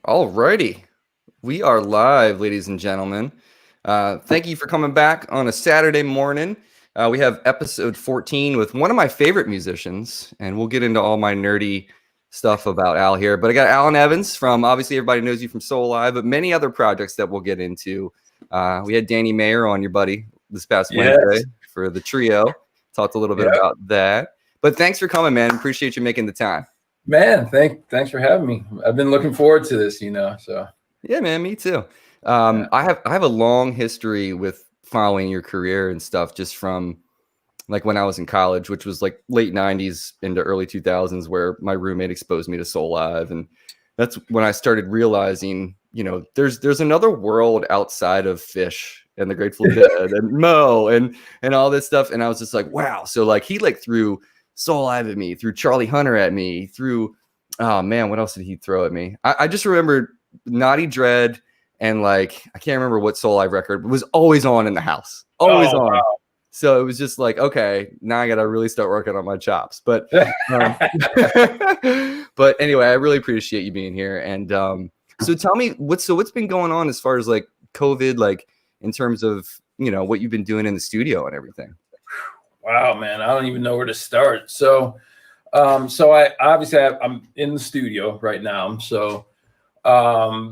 Alrighty, we are live, ladies and gentlemen. Thank you for coming back on a Saturday morning. We have episode 14 with one of my favorite musicians, and we'll get into all my nerdy stuff about Al here. But I got Alan Evans from, obviously, everybody knows you from Soul Alive, but many other projects that we'll get into. We had Danny Mayer on, your buddy, this past Wednesday for the trio. Talked a little bit about that. But thanks for coming, man. Appreciate you making the time. Man, thanks for having me. I've been looking forward to this, so. Yeah, man, me too. I have a long history with following your career and stuff, just from like when I was in college, which was like late 90s into early 2000s, where my roommate exposed me to Soul Live. And that's when I started realizing, there's another world outside of Fish and the Grateful Dead and Mo and all this stuff. And I was just like, wow. So like he threw Soul Live at me, threw Charlie Hunter at me, threw, oh man, what else did he throw at me? I just remember Naughty Dread and I can't remember what Soul Live record, but was always on in the house, always on. Wow. So it was just like, okay, now I got to really start working on my chops. But but anyway, I really appreciate you being here. And so tell me what's been going on as far as like COVID, in terms of what you've been doing in the studio and everything. Wow, man, I don't even know where to start. So I obviously I'm in the studio right now. So I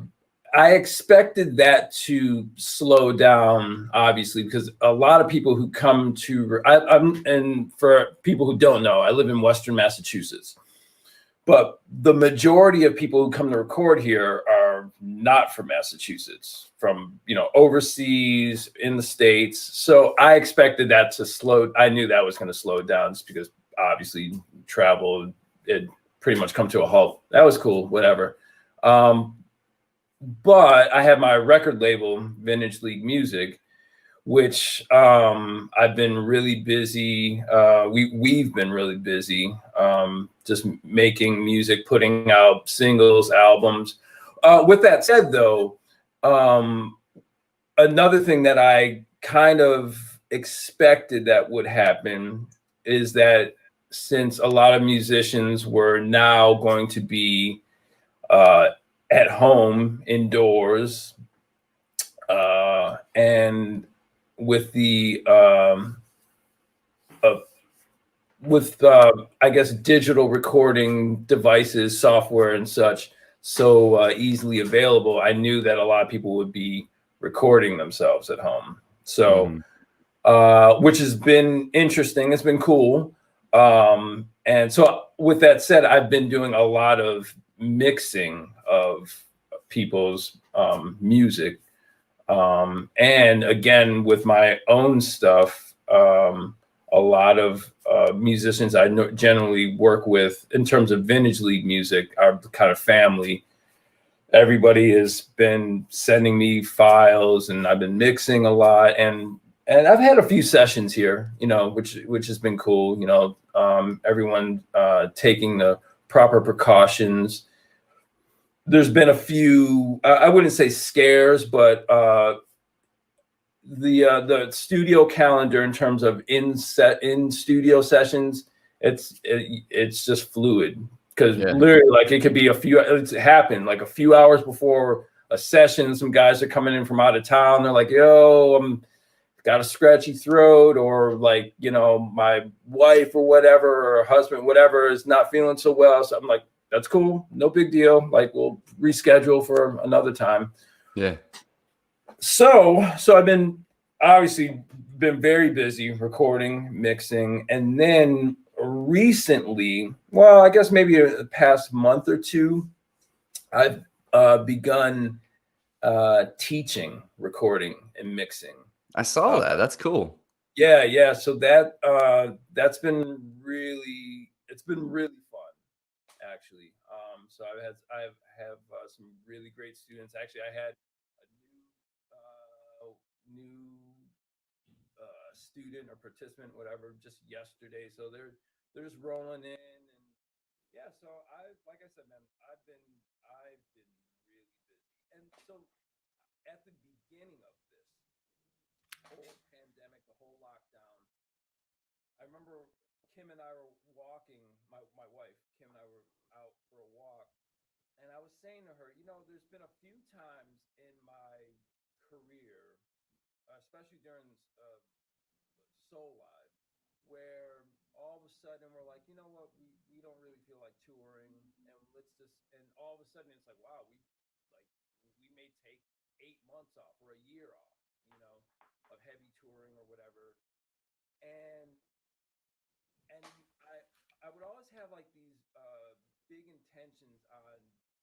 expected that to slow down, obviously, because a lot of people who come to, and for people who don't know, I live in Western Massachusetts, but the majority of people who come to record here are not from Massachusetts, from, overseas, in the States. So I expected that to slow. I knew that was going to slow down just because obviously travel, it pretty much come to a halt. That was cool, whatever. But I have my record label, Vintage League Music, which I've been really busy. We've been really busy, just making music, putting out singles, albums. With that said, though, another thing that I kind of expected that would happen is that since a lot of musicians were now going to be at home indoors, and with the I guess digital recording devices, software and such so easily available, I knew that a lot of people would be recording themselves at home. So which has been interesting. It's been cool. And so with that said, I've been doing a lot of mixing of people's music, and again with my own stuff, a lot of musicians I generally work with in terms of Vintage League Music are kind of family. Everybody has been sending me files, and I've been mixing a lot, and I've had a few sessions here, which has been cool. Everyone taking the proper precautions. There's been a few, I wouldn't say scares, but the studio calendar in terms of in studio sessions, it's just fluid, because literally it could be it's happened like a few hours before a session. Some guys are coming in from out of town. They're like, yo, I'm got a scratchy throat, or my wife or whatever, or husband, whatever, is not feeling so well. So I'm like, that's cool. No big deal. We'll reschedule for another time. Yeah. So I've been very busy recording, mixing. And then recently, well, I guess maybe the past month or two, I've begun teaching recording and mixing. I saw that. That's cool. Yeah. So that's been really, it's been really fun, actually. So I have some really great students. Actually, I had a new student or participant, whatever, just yesterday. So they're just rolling in, and yeah. So like I said, man, I've been really busy, and so at the beginning of this whole pandemic, the whole lockdown, I remember Kim and I were walking. My wife Kim and I were out for a walk, and I was saying to her, there's been a few times in my career, especially during Soul Live, where all of a sudden we're like, you know what, we don't really feel like touring, and and all of a sudden it's like, wow, like we may take 8 months off or a year off, of heavy touring or whatever, and and I would always have like these big intentions on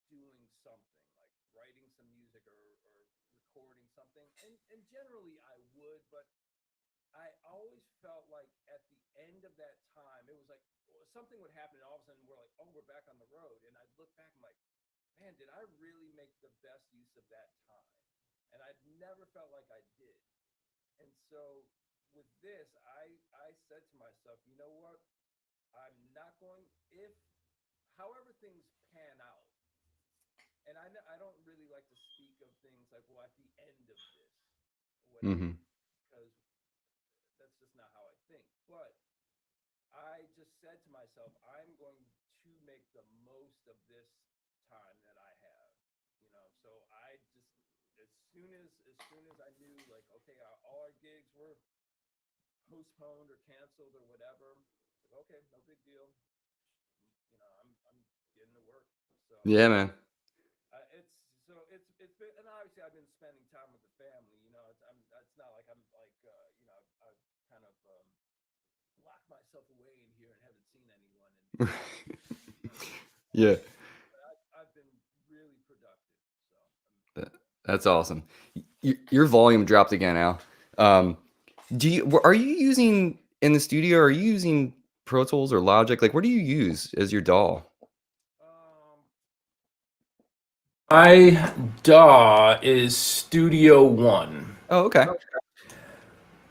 doing something, like writing some music or recording something, and generally I would, but I always felt like at the end of that time, it was like something would happen, and all of a sudden we're like, oh, we're back on the road, and I'd look back and I'm like, man, did I really make the best use of that time? And I'd never felt like I did. And so with this, I said to myself, you know what? I'm not going if however things pan out. And I don't really like to speak of things like, well, at the end of this or whatever, Mm-hmm. because that's just not how I think. But I just said to myself, I'm going to make the most of this time that I have. So I just as soon as I knew, like, okay, all our gigs were postponed or canceled or whatever, like, okay, no big deal. I'm getting to work. So Yeah, man. It's been, and obviously I've been spending time with the family. It's not like I'm like I've kind of locked myself away in here and haven't seen anyone. Yeah. I've been really productive. So That's awesome. Your volume dropped again, Al. Are you using in the studio? Are you using Pro Tools or Logic? Like, what do you use as your DAW? my DAW is Studio One. Oh, okay.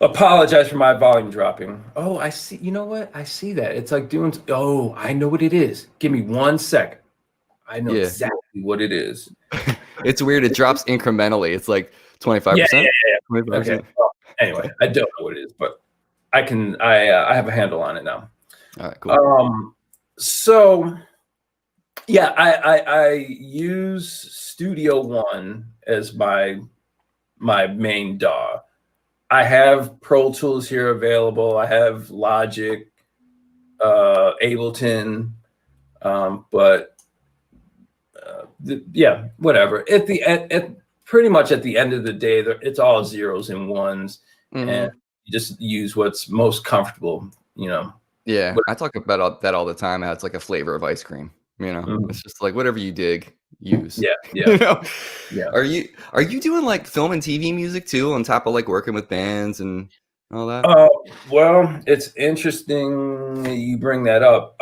Apologize for my volume dropping. Oh, I see. You know what? I see that. It's like doing. Oh, I know what it is. Give me 1 second. I know Yeah. exactly what it is. It's weird. It drops incrementally. It's like 25%. Yeah. 25%. Okay. Well, anyway, I don't know what it is, but I can. I have a handle on it now. All right, cool. So yeah, I use Studio One as my main DAW. I have Pro Tools here available. I have Logic, Ableton, but yeah, whatever. At pretty much at the end of the day, it's all zeros and ones, and you just use what's most comfortable. Yeah, I talk about that all the time. How it's like a flavor of ice cream. It's just like whatever you dig, use. Yeah. Yeah. Are you doing like film and TV music too, on top of like working with bands and all that? Well, it's interesting you bring that up.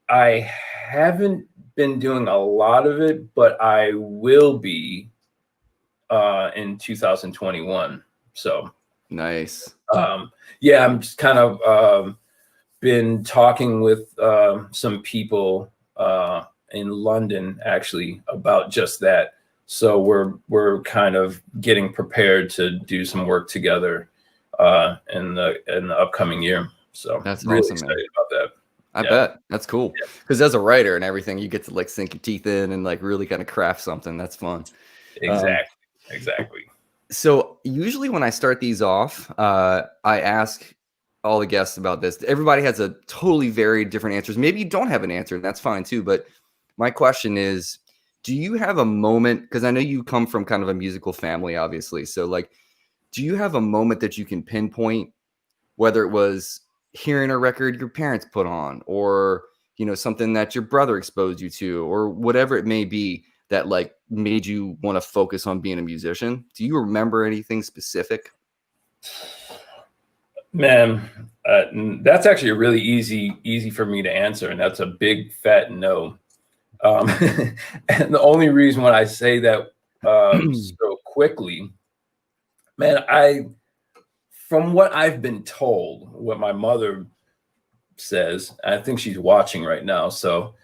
I haven't been doing a lot of it, but I will be in 2021. So nice. Yeah, I'm just kind of been talking with some people in London actually about just that. So we're kind of getting prepared to do some work together in the upcoming year. So That's really awesome, excited man. about that. I bet that's cool because as a writer and everything, you get to like sink your teeth in and like really kind of craft something. That's fun. Exactly. So usually when I start these off, I ask all the guests about this. Everybody has a totally very different answers. Maybe you don't have an answer, and that's fine too. But my question is, do you have a moment? Because I know you come from kind of a musical family, obviously. So like, do you have a moment that you can pinpoint, whether it was hearing a record your parents put on, or something that your brother exposed you to, or whatever it may be, that like made you want to focus on being a musician? Do you remember anything specific? Man, that's actually a really easy for me to answer, and that's a big fat no. And the only reason why I say that so quickly, man, from what I've been told, what my mother says, I think she's watching right now, so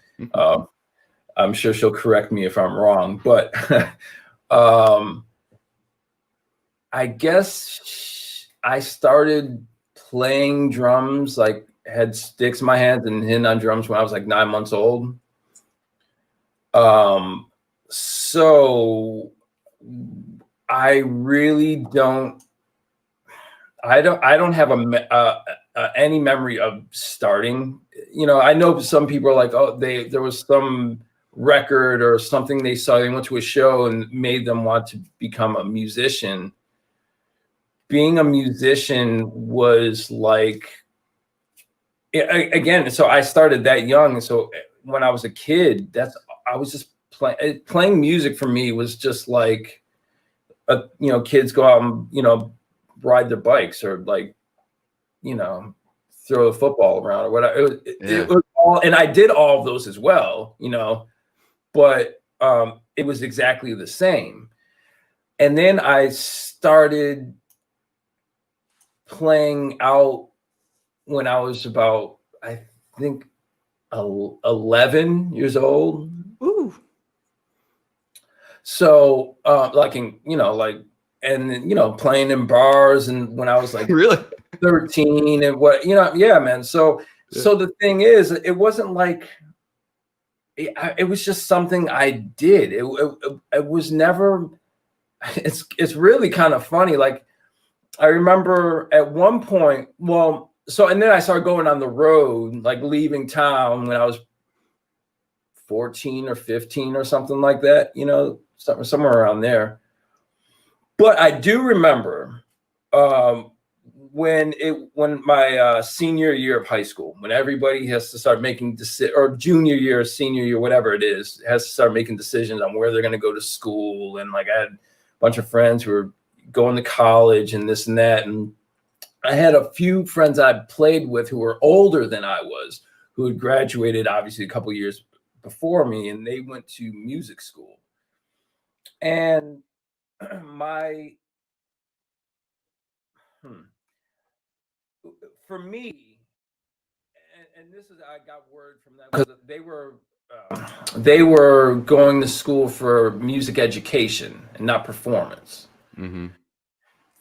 I'm sure she'll correct me if I'm wrong, but I guess I started playing drums, like had sticks in my hands and hitting on drums when I was like 9 months old. So I really don't. I don't have any memory of starting. You know, I know some people are like, oh, there was some record or something they saw. They went to a show and made them want to become a musician. Being a musician was like, again. So I started that young. So when I was a kid, I was just playing music for me was just like, kids go out and ride their bikes or like throw a football around or whatever. It Yeah. was all, and I did all of those as well, but it was exactly the same. And then I started playing out when I was about, I think, 11 years old. Ooh. So, playing in bars, and when I was like Really? 13 and yeah, man. So Yeah. the thing is, it wasn't like it was just something I did. It was never. It's really kind of funny. Like I remember at one point, and then I started going on the road, like leaving town when I was 14 or 15 or something like that. Somewhere around there. But I do remember when my senior year of high school, when everybody has to start making or junior year, senior year, whatever it is, has to start making decisions on where they're going to go to school. And like I had a bunch of friends who were going to college and this and that. And I had a few friends I played with who were older than I was, who had graduated obviously a couple of years before me, and they went to music school. And my for me, and this is, I got word from them because they were going to school for music education and not performance. Mm-hmm.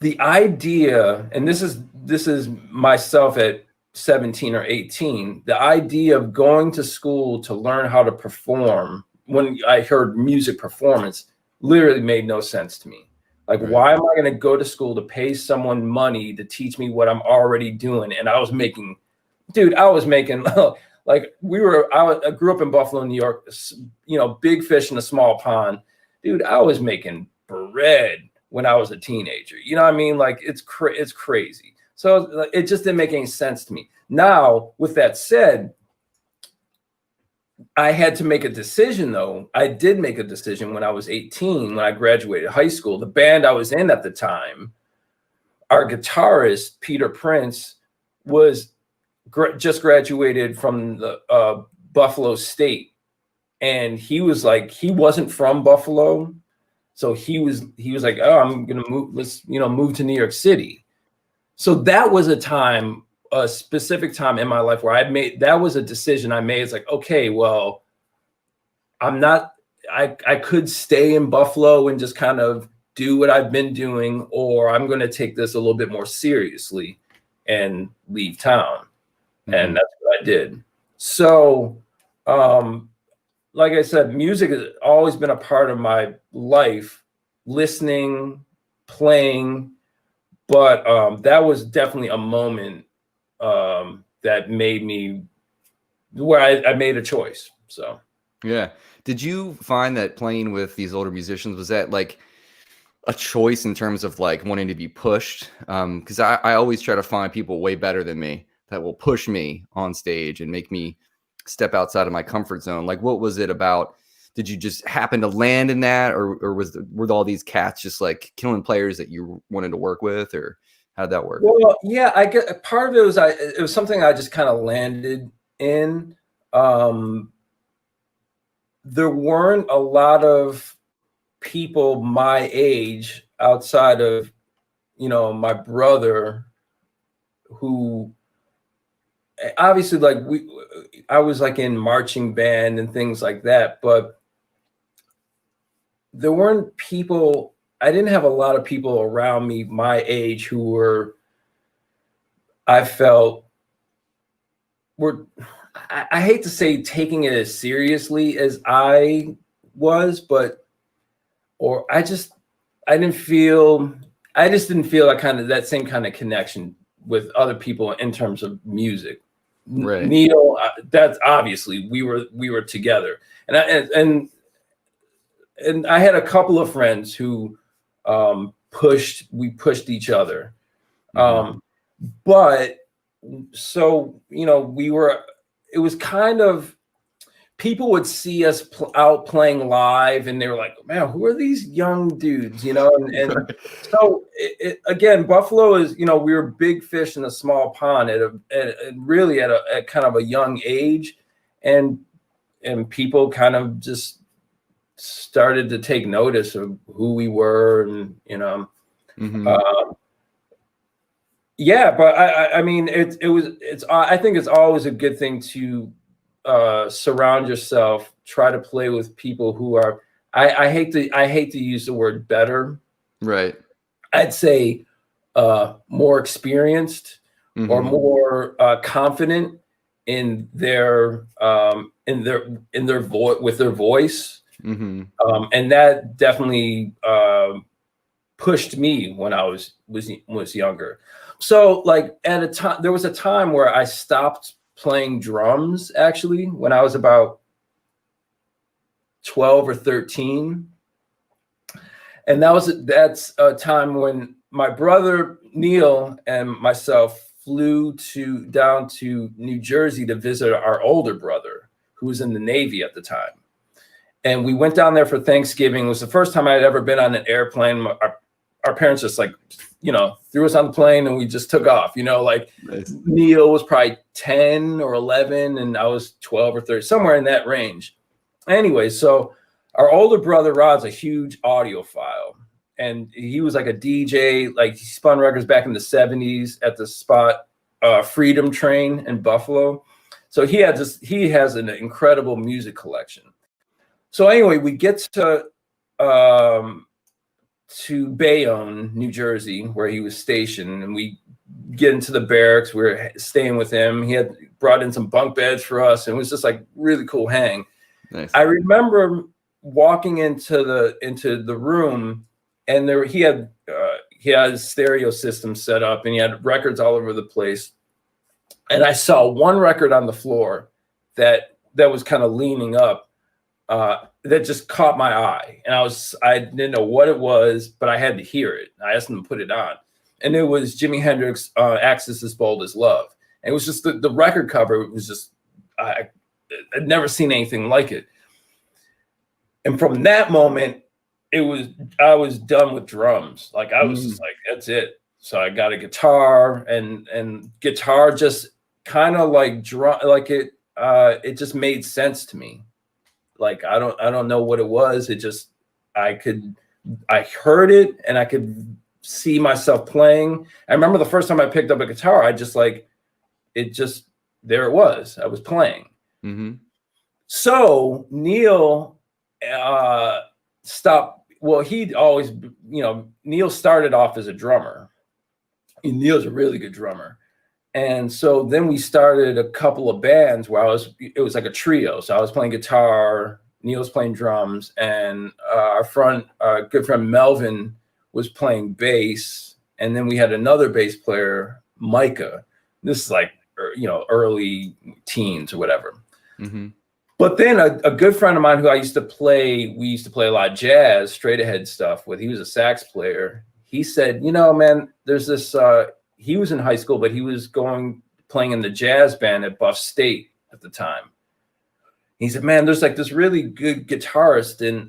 The idea, and this is myself at 17 or 18, the idea of going to school to learn how to perform, when I heard music performance, literally made no sense to me. Like, Right. why am I going to go to school to pay someone money to teach me what I'm already doing? And I was making like I grew up in Buffalo, New York, big fish in a small pond. Dude, I was making bread when I was a teenager. You know what I mean? Like it's crazy. So it just didn't make any sense to me. Now, with that said, I had to make a decision, though. I did make a decision when I was 18, when I graduated high school. The band I was in at the time, our guitarist, Peter Prince, was just graduated from the Buffalo State. And he was like, he wasn't from Buffalo. So he was like, oh, I'm going to move, let's, move to New York City. So that was a specific time in my life where that was a decision I made. It's like, okay, well, I could stay in Buffalo and just kind of do what I've been doing, or I'm going to take this a little bit more seriously and leave town. Mm-hmm. And that's what I did. So, like I said, music has always been a part of my life, listening, playing, but that was definitely a moment that made me where I made a choice. So, yeah. Did you find that playing with these older musicians, was that like a choice in terms of like wanting to be pushed? Because I always try to find people way better than me that will push me on stage and make me step outside of my comfort zone. Like, what was it about? Did you just happen to land in that, or were all these cats just like killing players that you wanted to work with, or how'd that work? Well, yeah, I get part of it was it was something I just kind of landed in. There weren't a lot of people my age outside of my brother, who obviously, like, I was like in marching band and things like that, but there weren't people. I didn't have a lot of people around me my age who I felt were, I hate to say taking it as seriously as I was, but or I just didn't feel that same kind of connection with other people in terms of music. Right. Neil, that's obviously we were together, and I had a couple of friends who pushed each other. Mm-hmm. But so, it was kind of, people would see us out playing live and they were like, man, who are these young dudes, and so again, Buffalo is, we were big fish in a small pond really at kind of a young age, and people kind of just started to take notice of who we were, and Mm-hmm. yeah, but I mean, I think it's always a good thing to surround yourself, try to play with people who are, I hate to use the word better. Right. I'd say more experienced, or Mm-hmm. more confident in their with their voice. Mm-hmm. And that definitely pushed me when I was younger. So like at a time, there was a time where I stopped playing drums, actually, when I was about 12 or 13. And that's a time when my brother Neil and myself flew down to New Jersey to visit our older brother, who was in the Navy at the time. And we went down there for Thanksgiving. It was the first time I had ever been on an airplane. Our parents just threw us on the plane and we just took off, Nice. Neil was probably 10 or 11 and I was 12 or 13, somewhere in that range. Anyway, so our older brother Rod's a huge audiophile, and he was like a DJ, like he spun records back in the 70s at the spot Freedom Train in Buffalo. So he has an incredible music collection. So anyway, we get to Bayonne, New Jersey, where he was stationed, and we get into the barracks. We were staying with him. He had brought in some bunk beds for us, and it was just like really cool hang. Nice. I remember walking into the room, and he had a stereo system set up, and he had records all over the place. And I saw one record on the floor that was kind of leaning up. That just caught my eye, and I didn't know what it was, but I had to hear it. I asked him to put it on, and it was Jimi Hendrix, "Axis as Bold as Love." And it was just the record cover. It was just I'd never seen anything like it. And from that moment, I was done with drums. Like I was just like, that's it. So I got a guitar, and guitar just kind of like it just made sense to me. Like I don't know what it was. It just I heard it and I could see myself playing. I remember the first time I picked up a guitar, there it was. I was playing. Mm-hmm. So Neil stopped. Well, he'd always, Neil started off as a drummer. And Neil's a really good drummer. And so then we started a couple of bands where it was like a trio. So I was playing guitar, Neil was playing drums, and our good friend Melvin was playing bass. And then we had another bass player, Micah. This is like, early teens or whatever. Mm-hmm. But then a good friend of mine who we used to play a lot of jazz, straight ahead stuff with, he was a sax player. He said, man, there's this, he was in high school, but he was playing in the jazz band at Buff State at the time. He said, man, there's like this really good guitarist, and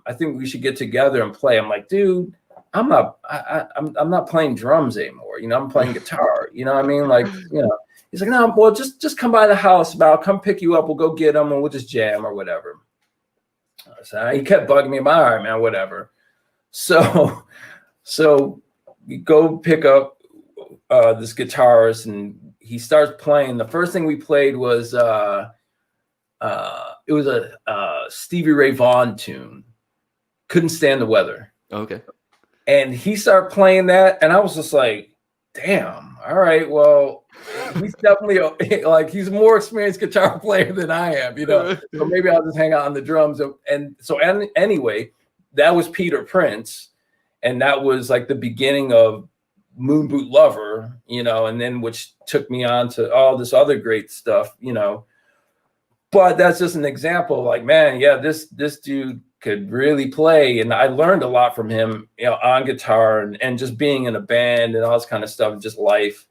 I think we should get together and play. I'm like, dude, I'm not playing drums anymore. I'm playing guitar. You know what I mean? Like, he's like, no, well, just come by the house, I'll come pick you up. We'll go get them and we'll just jam or whatever. So he kept bugging me about, all right, man, whatever. So we go pick up this guitarist, and he starts playing. The first thing we played was it was a Stevie Ray Vaughan tune, Couldn't Stand the Weather. Okay. And he started playing that, and I was just like, damn, all right, well, he's definitely like, he's a more experienced guitar player than I am, So maybe I'll just hang out on the drums. And so anyway, that was Peter Prince, and that was like the beginning of Moon Boot Lover, you know, and then which took me on to all this other great stuff, you know. But that's just an example. Like, man, yeah, this dude could really play, and I learned a lot from him, you know, on guitar and just being in a band and all this kind of stuff, just life.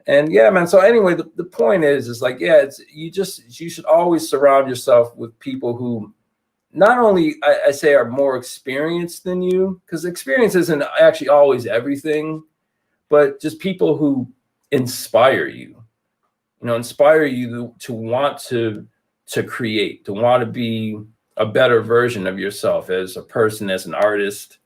And yeah, man. So anyway, the point is like, yeah, it's you should always surround yourself with people who not only I say are more experienced than you, because experience isn't actually always everything, but just people who inspire you, you know, inspire you to want to create, to want to be a better version of yourself as a person, as an artist.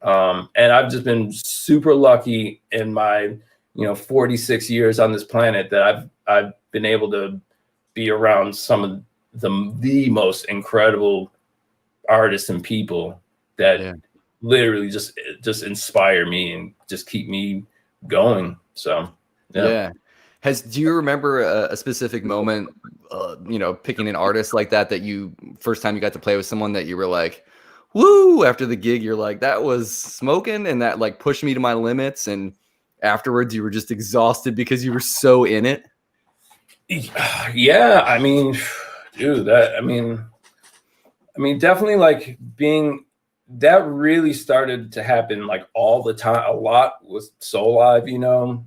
And I've just been super lucky in my, 46 years on this planet that I've been able to be around some of the most incredible artists and people that literally just inspire me and just keep me going. So, yeah. Do you remember a specific moment, picking an artist like that you first time you got to play with someone that you were like, woo, after the gig, you're like, that was smoking and that like pushed me to my limits. And afterwards you were just exhausted because you were so in it? Yeah. I mean, dude, definitely like that really started to happen like all the time, a lot with Soul Live,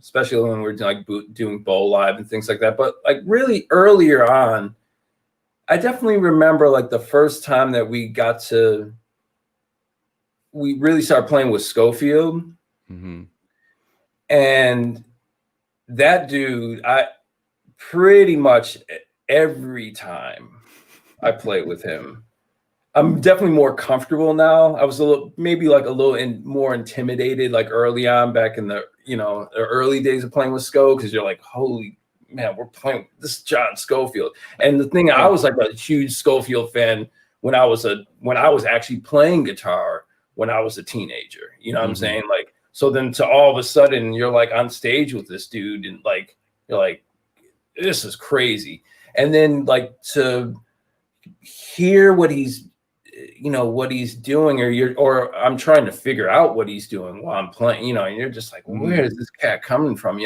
especially when we're like doing Bowl Live and things like that. But like really earlier on, I definitely remember like the first time that we really started playing with Schofield. Mm-hmm. And that dude, I pretty much every time I played with him, I'm definitely more comfortable now. I was maybe a little more intimidated, like early on back in the, the early days of playing with Sco, because you're like, holy man, we're playing this John Scofield. And the thing, I was like a huge Scofield fan when I was actually playing guitar when I was a teenager. You know what I'm saying? Like, so then to all of a sudden you're like on stage with this dude and like, you're like, this is crazy. And then like to hear what he's doing, or I'm trying to figure out what he's doing while I'm playing, and you're just like, where is this cat coming from?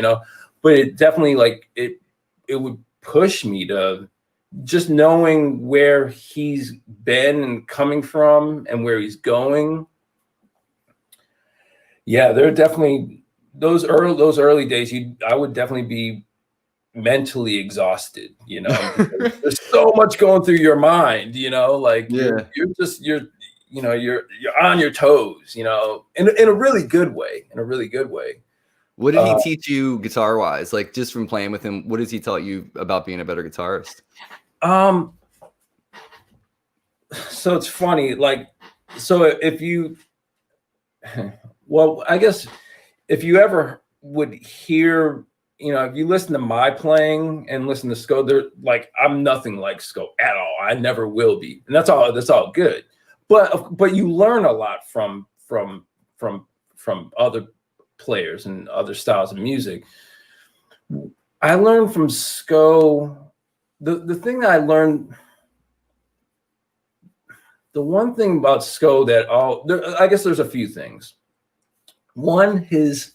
But it definitely like it would push me to just knowing where he's been and coming from and where he's going. Yeah, there are definitely those early days. I would definitely be mentally exhausted. There's so much going through your mind. Like you're on your toes. In a really good way. What did he teach you guitar wise? Like just from playing with him, what does he tell you about being a better guitarist? So it's funny. Like, so if you. Well, I guess if you ever would hear, if you listen to my playing and listen to Sco, they're like, I'm nothing like Sco at all. I never will be. And that's all good. But you learn a lot from other players and other styles of music. I learned from Sco, the thing that I learned, the one thing about Sco that I guess there's a few things. One, I guess,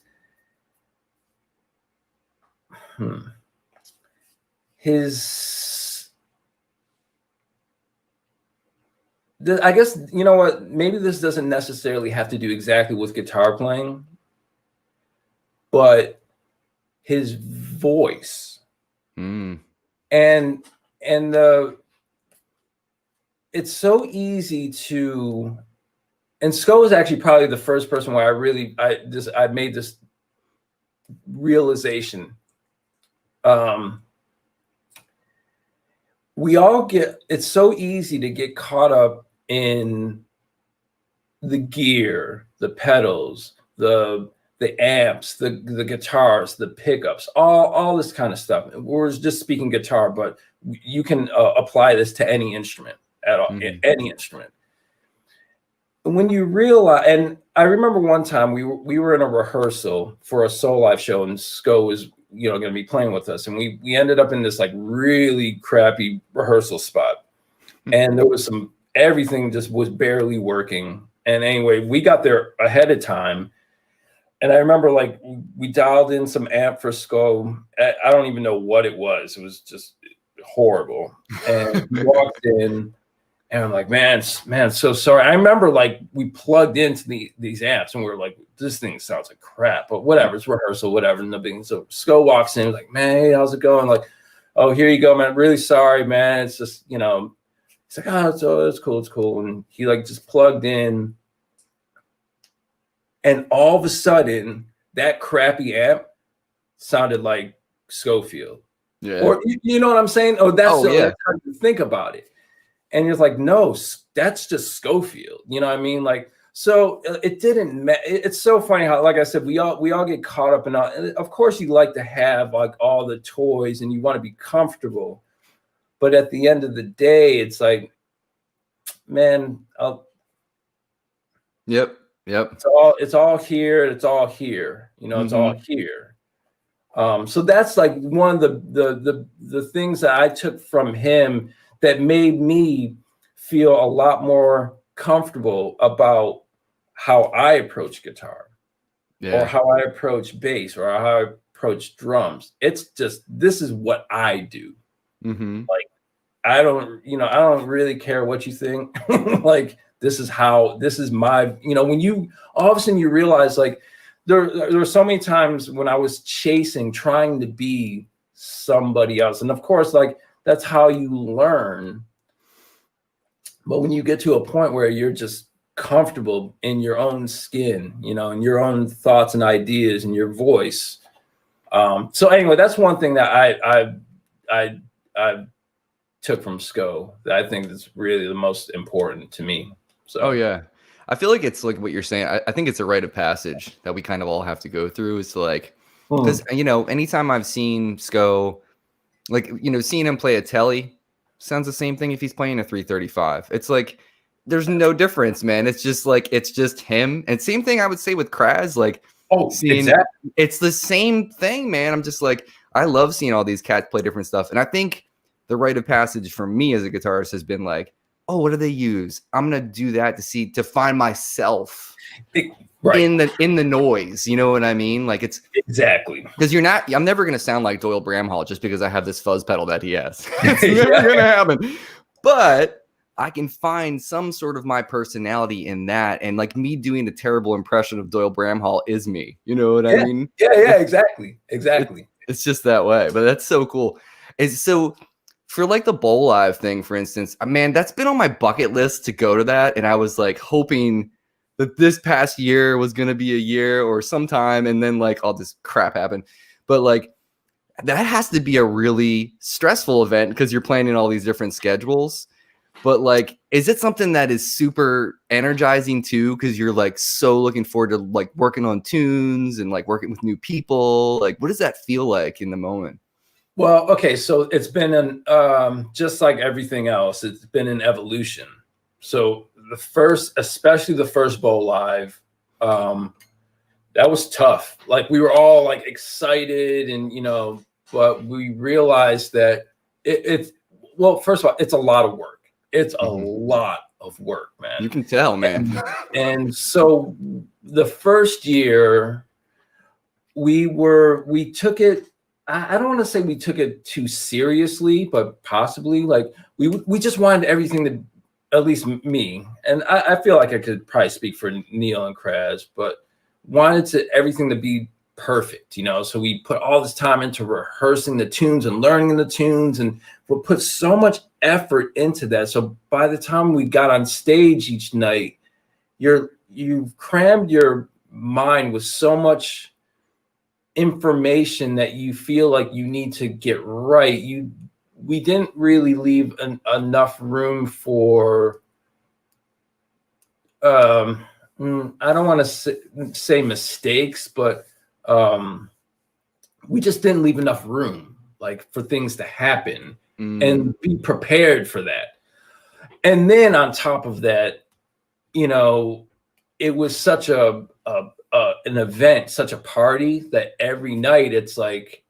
you know what, maybe this doesn't necessarily have to do exactly with guitar playing, but his voice and it's so easy to. And Sco is actually probably the first person where I made this realization. It's so easy to get caught up in the gear, the pedals, the amps, the guitars, the pickups, all this kind of stuff. We're just speaking guitar, but you can apply this to any instrument at all, any instrument. When you realize, and I remember one time we were in a rehearsal for a Soul Live show, and Sco was going to be playing with us, and we ended up in this like really crappy rehearsal spot, and there was everything just was barely working, And anyway, we got there ahead of time. And I remember like we dialed in some amp for Sko. I don't even know what it was. It was just horrible. And we walked in and I'm like, man, so sorry. I remember like we plugged into these amps and we were like, this thing sounds like crap, but whatever, it's rehearsal, whatever. And so Sko walks in, like, man, hey, how's it going? Like, oh, here you go, man. Really sorry, man. It's just, you know, he's like, oh, it's cool, it's cool. And he like just plugged in. And all of a sudden, that crappy amp sounded like Schofield. Yeah. Or you know what I'm saying? Oh, that's yeah. that's how you think about it. And you're like, no, that's just Schofield. You know what I mean? Like, so it didn't matter. It's so funny how, like I said, we all get caught up in all. Of course, you like to have like all the toys and you want to be comfortable, but at the end of the day, it's like, man, Yep. It's all here. It's all here. You know, it's all here. So that's like one of the things that I took from him that made me feel a lot more comfortable about how I approach guitar, or how I approach bass, or how I approach drums. It's just, this is what I do. Like, I don't really care what you think. Like, this is my, you know, when you all of a sudden you realize like there were so many times when I was trying to be somebody else. And of course, like that's how you learn. But when you get to a point where you're just comfortable in your own skin, you know, and your own thoughts and ideas and your voice. So anyway, that's one thing that I took from Sko that I think is really the most important to me. So. Oh yeah, I feel like it's like what you're saying. I think it's a rite of passage that we kind of all have to go through. Is to like, because you know, anytime I've seen Sko, like, you know, seeing him play a telly sounds the same thing if he's playing a 335. It's like there's no difference, man. It's just like it's just him. And same thing I would say with Kraz. Like, exactly. It's the same thing, man. I'm just like, I love seeing all these cats play different stuff, and I think the rite of passage for me as a guitarist has been like, oh, what do they use? I'm gonna do that to find myself in the noise. You know what I mean? Like, it's exactly because I'm never gonna sound like Doyle Bramhall just because I have this fuzz pedal that he has. It's never gonna happen. But I can find some sort of my personality in that, and like me doing a terrible impression of Doyle Bramhall is me. You know what I mean? Yeah, exactly. It's just that way. But that's so cool. It's so. For like the Bowl Live thing, for instance, man, that's been on my bucket list to go to that. And I was like hoping that this past year was going to be a year or sometime. And then like all this crap happened. But like that has to be a really stressful event because you're planning all these different schedules. But like, is it something that is super energizing too? Because you're like so looking forward to like working on tunes and like working with new people. Like, what does that feel like in the moment? Well, okay, so it's been just like everything else, it's been an evolution. So especially the first Bowl Live, that was tough. Like we were all like excited and, you know, but we realized that well, first of all, it's a lot of work. It's a lot of work, man. You can tell, man. And so the first year we took it, I don't want to say we took it too seriously, but possibly like we just wanted everything to, at least me, and I feel like I could probably speak for Neil and Kraz, but wanted everything to be perfect, you know. So we put all this time into rehearsing the tunes and learning the tunes, and we put so much effort into that. So by the time we got on stage each night, you've crammed your mind with so much information that you feel like you need to get right. We didn't really leave enough room for I don't want to say mistakes, but we just didn't leave enough room like for things to happen and be prepared for that. And then on top of that, you know, it was such an event, such a party that every night it's like,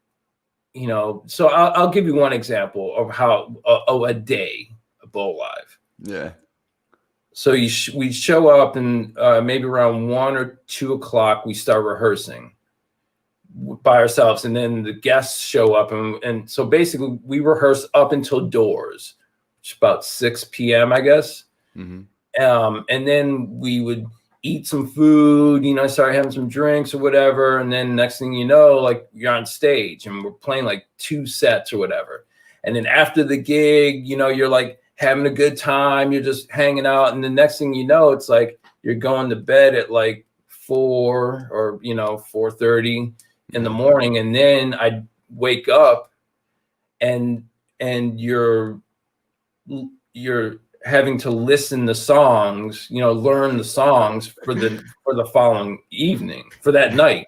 you know. So I'll give you one example of how a day, a Bowl Live. Yeah. So we show up, and maybe around 1 or 2 o'clock we start rehearsing by ourselves, and then the guests show up, and so basically we rehearse up until doors, which is about 6 p.m. I guess. And then we would eat some food, start having some drinks or whatever, and then next thing you know, like, you're on stage and we're playing like 2 sets or whatever. And then after the gig, you're like having a good time, you're just hanging out, and the next thing you know, it's like you're going to bed at like 4 or 4:30 in the morning, and then I wake up and you're having to listen the songs, learn the songs for the following evening, for that night,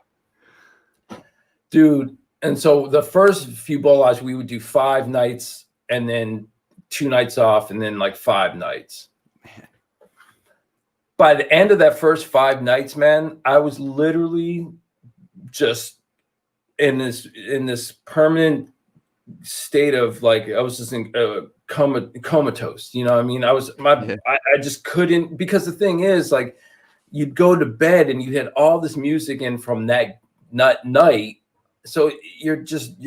dude. And so the first few bolas we would do 5 nights, and then 2 nights off, and then like 5 nights. By the end of that first 5 nights, man, I was literally just in this permanent state of, like, I was just in comatose. You know what I mean? I just couldn't, because the thing is, like, you'd go to bed and you had all this music in from that night. So you're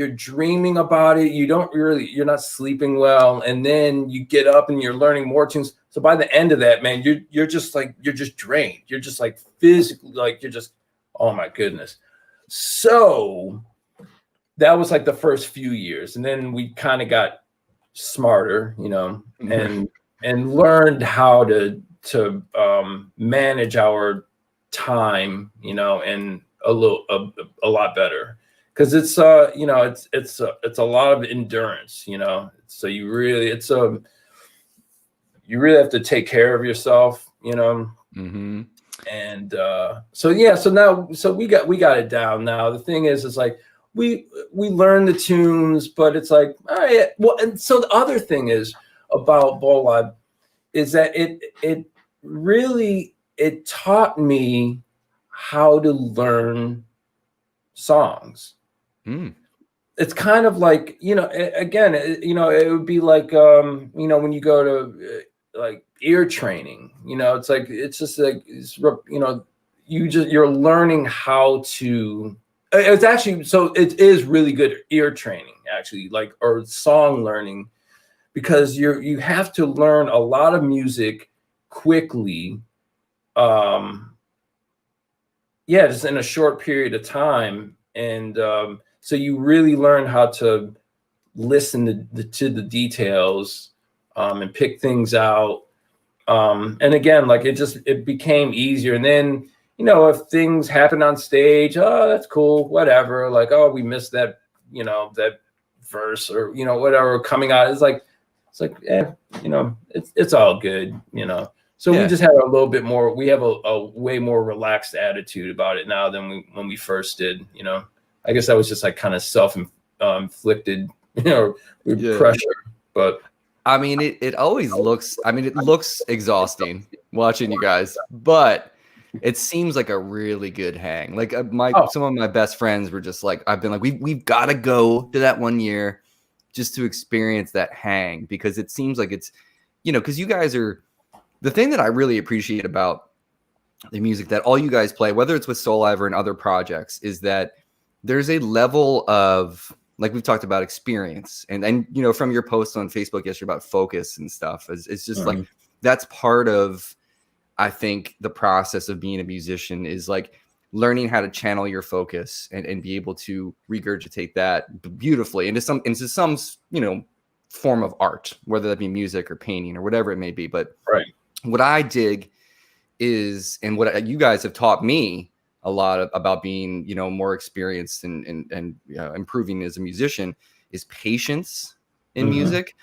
dreaming about it. You're not sleeping well. And then you get up and you're learning more tunes. So by the end of that, man, you're just drained. You're just like physically, like, you're just, oh my goodness. So that was like the first few years. And then we kind of got smarter, and learned how to manage our time, and a lot better. Because it's it's a lot of endurance, so you really have to take care of yourself, and so we got it down. Now the thing is, it's like we learn the tunes, but it's like, all right, well. And so the other thing is about Bolab is that it really taught me how to learn songs. It's kind of like, again, it would be like, when you go to like ear training, it's like, it's just like, you're learning how to, it's actually, so it is really good ear training, actually, like, or song learning, because you have to learn a lot of music quickly, just in a short period of time. And so you really learn how to listen to the details, and pick things out. And again, like, it became easier. And then, if things happen on stage, oh, that's cool, whatever. Like, oh, we missed that, that verse, or, whatever coming out. It's like, it's all good, So we just have a little bit more, we have a way more relaxed attitude about it now than when we first did, I guess that was just like kind of self-inflicted, pressure. But I mean, it always looks, it looks exhausting watching you guys, but it seems like a really good hang. Like, some of my best friends were just like, I've been like, we've got to go to that one year just to experience that hang, because it seems like it's, because you guys are, the thing that I really appreciate about the music that all you guys play, whether it's with Soul Iver and other projects, is that there's a level of, like we've talked about, experience, and from your post on Facebook yesterday about focus and stuff, it's just like, that's part of, I think, the process of being a musician, is like learning how to channel your focus and be able to regurgitate that beautifully into some form of art, whether that be music or painting or whatever it may be. But what I dig is, and what you guys have taught me a lot about being, more experienced and improving as a musician, is patience in music.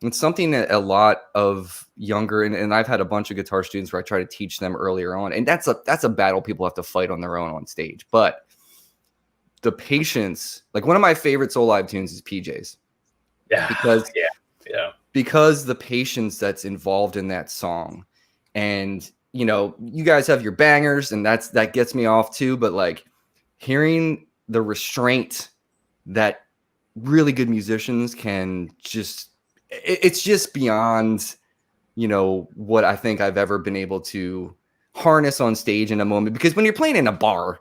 It's something that a lot of younger, and I've had a bunch of guitar students where I try to teach them earlier on, and that's a battle people have to fight on their own on stage. But the patience, like, one of my favorite Soul Live tunes is PJs. Because the patience that's involved in that song. And you guys have your bangers, and that gets me off too, but like, hearing the restraint that really good musicians can just, it's just beyond you know, what I think I've ever been able to harness on stage in a moment. Because when you're playing in a bar,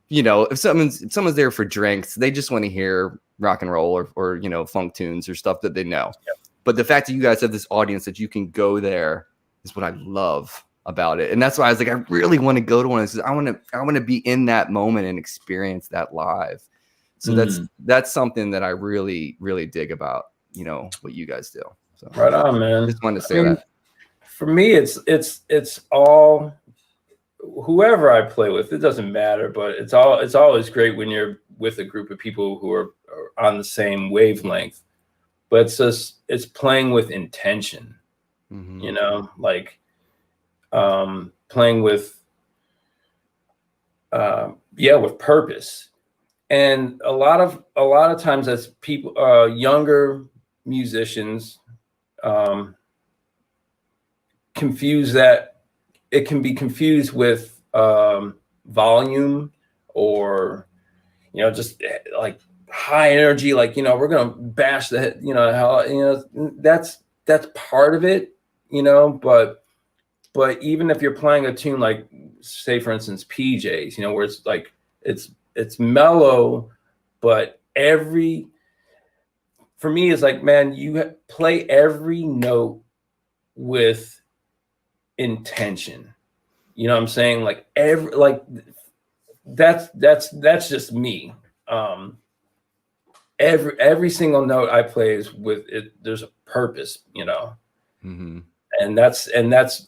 you know, if someone's there for drinks, they just want to hear rock and roll or you know, funk tunes or stuff that they know. Yep. But the fact that you guys have this audience that you can go there is what I love about it. And that's why I was like, I really want to go to one of these. I want to be in that moment and experience that live. So that's something that I really, really dig about, you know, what you guys do. So right on, man. Just wanted to say that. For me, it's all whoever I play with. It doesn't matter, but it's always great when you're with a group of people who are on the same wavelength. But it's playing with intention, you know, like playing with with purpose. And a lot of times as people, younger musicians, confuse that. It can be confused with volume, or, you know, just like high energy, like, you know, we're gonna bash the head, you know, how, you know, that's part of it, you know, but even if you're playing a tune like, say for instance, PJs, you know, where it's like it's mellow, but for me it's like, man, you play every note with intention. You know what I'm saying? Like that's just me. Every single note I play is with it. There's a purpose, you know. And that's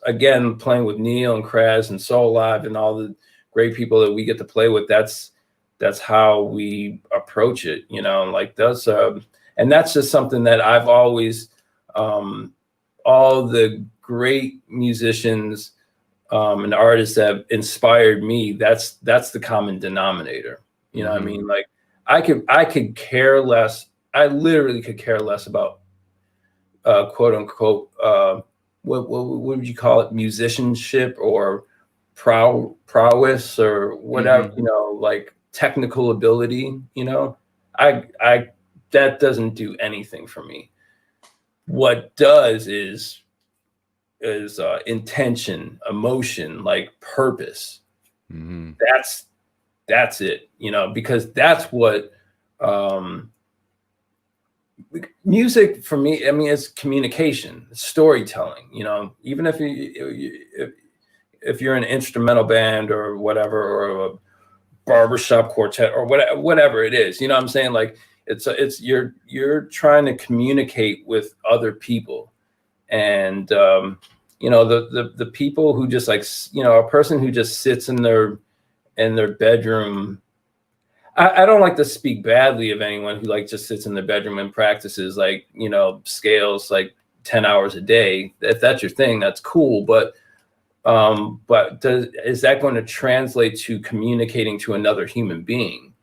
again, playing with Neil and Kraz and Soul Live and all the great people that we get to play with. That's how we approach it, you know. Like and that's just something that I've always, all the great musicians and artists that have inspired me, that's the common denominator. You know what I mean? Like I could care less. I literally could care less about quote unquote what would you call it, musicianship or prowess or whatever, you know, like technical ability, you know. I that doesn't do anything for me. What does is intention, emotion, like purpose. That's it, you know, because that's what music for me, I mean, it's communication, it's storytelling, you know. Even if you're an instrumental band or whatever, or a barbershop quartet or whatever it is, you know what I'm saying? Like it's you're trying to communicate with other people. And you know, the people who just, like, you know, a person who just sits in their bedroom. I don't like to speak badly of anyone who like just sits in their bedroom and practices, like, you know, scales like 10 hours a day. If that's your thing, that's cool. But is that going to translate to communicating to another human being?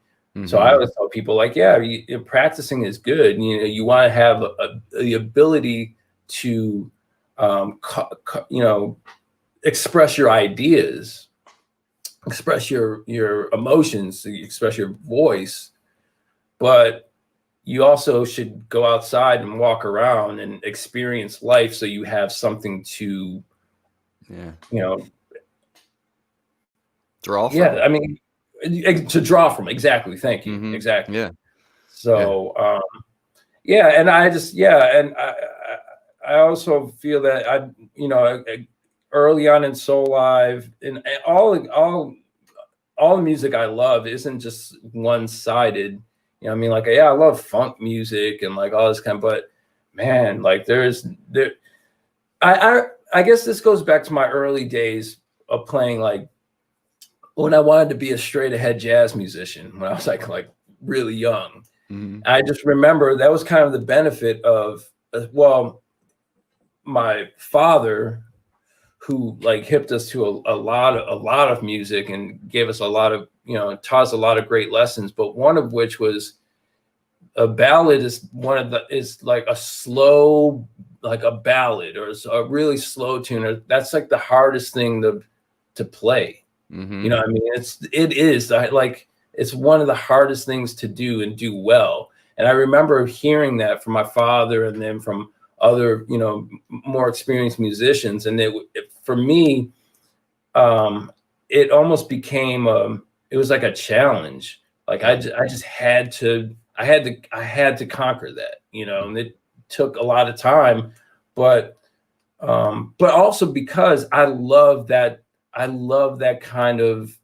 So I always tell people, like, yeah, practicing is good. You know, you want to have the ability to, you know, express your ideas, express your emotions, express your voice, but you also should go outside and walk around and experience life, so you have something to, you know, draw from. I mean, to draw from. Exactly. Thank you. Exactly. Yeah. So and I just and I also feel that you know, early on in Soul Live, and all the music I love isn't just one-sided. You know what I mean? Like, yeah, I love funk music and like all this kind of, but man, like I guess this goes back to my early days of playing, like when I wanted to be a straight ahead jazz musician when I was like really young. I just remember that was kind of the benefit of, well, my father, who like hipped us to a lot of music and gave us a lot of, you know, taught us a lot of great lessons, but one of which was a ballad is like a slow, like a ballad or a really slow tune. That's like the hardest thing to play. You know what I mean? It is like, it's one of the hardest things to do and do well. And I remember hearing that from my father, and then from other, more experienced musicians. And for me, it almost became it was like a challenge. Like I just had to conquer that, and it took a lot of time, but also because I love that kind of